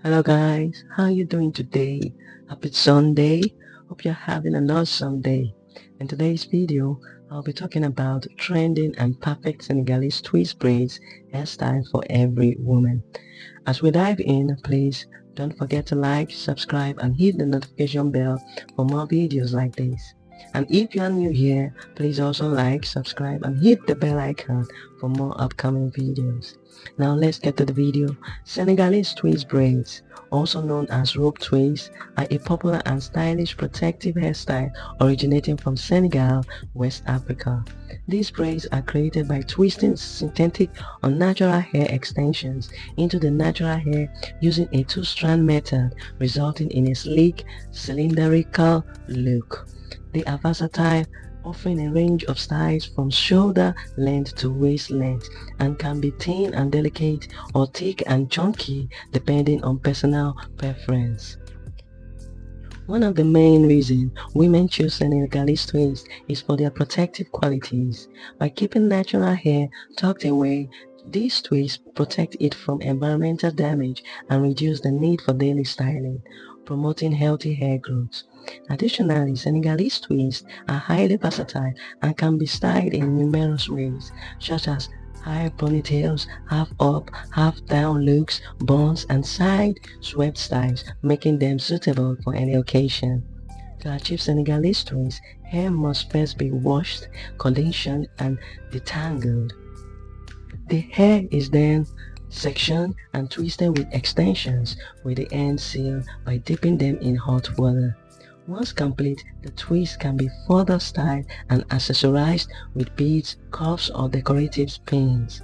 Hello guys, how you doing today? Happy Sunday. Hope you're having an awesome day. In today's video, I'll be talking about trending and perfect Senegalese twist braids hairstyle for every woman. As we dive in, please don't forget to like, subscribe and hit the notification bell for more videos like this. And if you are new here, please also like, subscribe and hit the bell icon for more upcoming videos. Now let's get to the video. Senegalese twist braids, also known as rope twists, are a popular and stylish protective hairstyle originating from Senegal, West Africa. These braids are created by twisting synthetic or natural hair extensions into the natural hair using a two-strand method, resulting in a sleek, cylindrical look. They are versatile, offering a range of styles from shoulder length to waist length, and can be thin and delicate or thick and chunky depending on personal preference. One of the main reasons women choose Senegalese twists is for their protective qualities. By keeping natural hair tucked away, these twists protect it from environmental damage and reduce the need for daily styling, promoting healthy hair growth. Additionally, Senegalese twists are highly versatile and can be styled in numerous ways, such as high ponytails, half up, half down looks, buns, and side swept styles, making them suitable for any occasion. To achieve Senegalese twists, hair must first be washed, conditioned, and detangled. The hair is then sectioned and twisted with extensions, with the ends sealed by dipping them in hot water. Once complete, the twist can be further styled and accessorized with beads, cuffs, or decorative pins.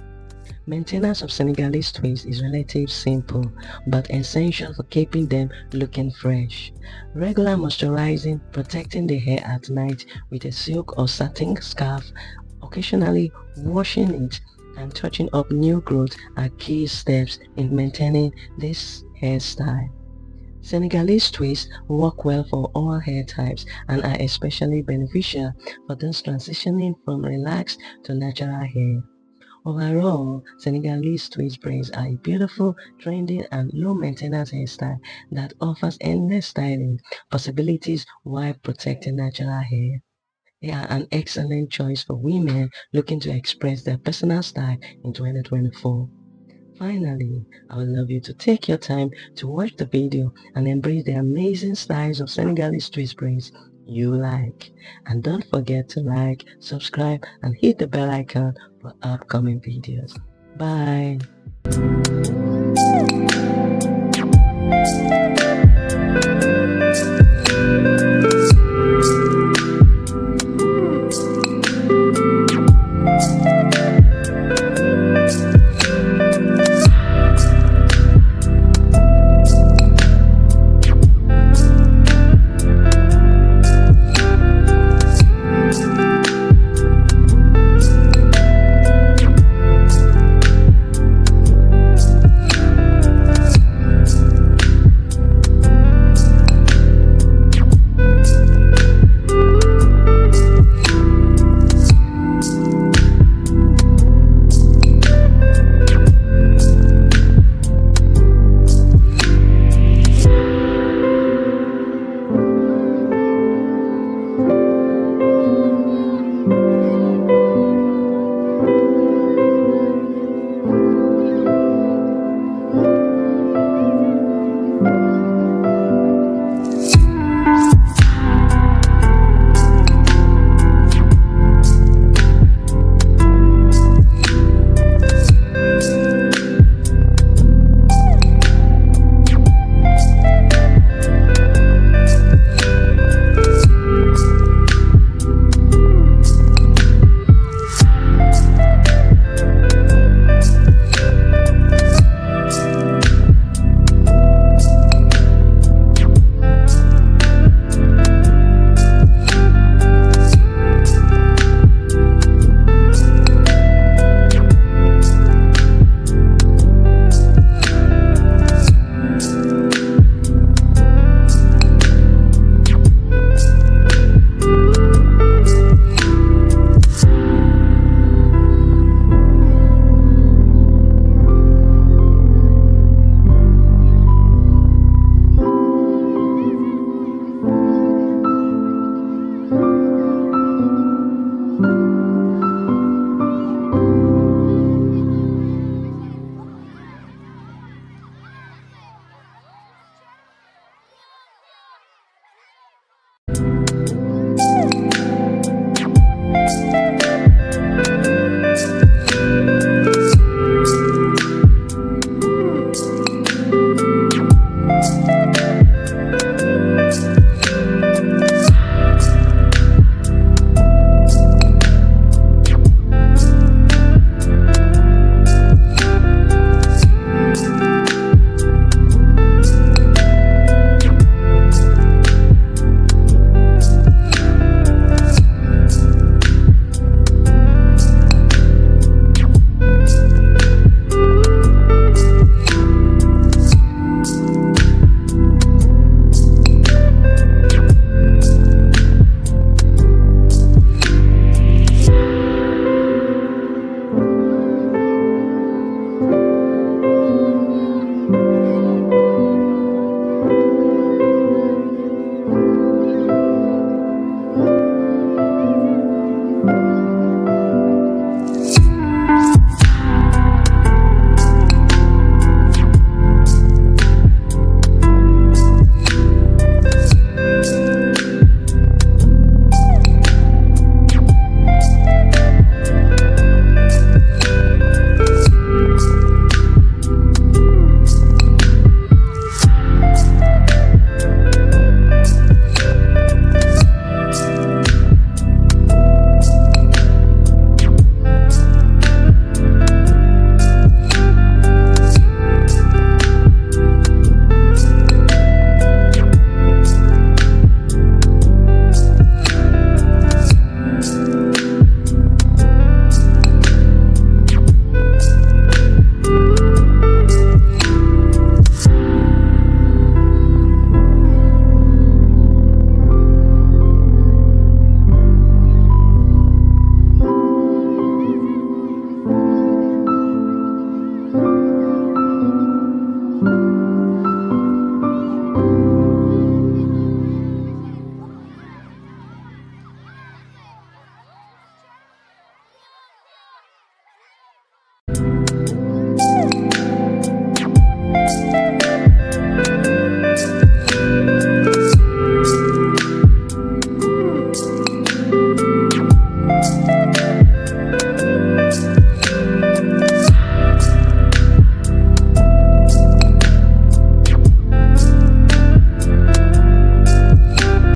Maintenance of Senegalese twists is relatively simple, but essential for keeping them looking fresh. Regular moisturizing, protecting the hair at night with a silk or satin scarf, occasionally washing it, and touching up new growth are key steps in maintaining this hairstyle. Senegalese twists work well for all hair types and are especially beneficial for those transitioning from relaxed to natural hair. Overall, Senegalese twist braids are a beautiful, trendy and low-maintenance hairstyle that offers endless styling possibilities while protecting natural hair. They are an excellent choice for women looking to express their personal style in 2024. Finally, I would love you to take your time to watch the video and embrace the amazing styles of Senegalese twist braids you like. And don't forget to like, subscribe, and hit the bell icon for upcoming videos. Bye!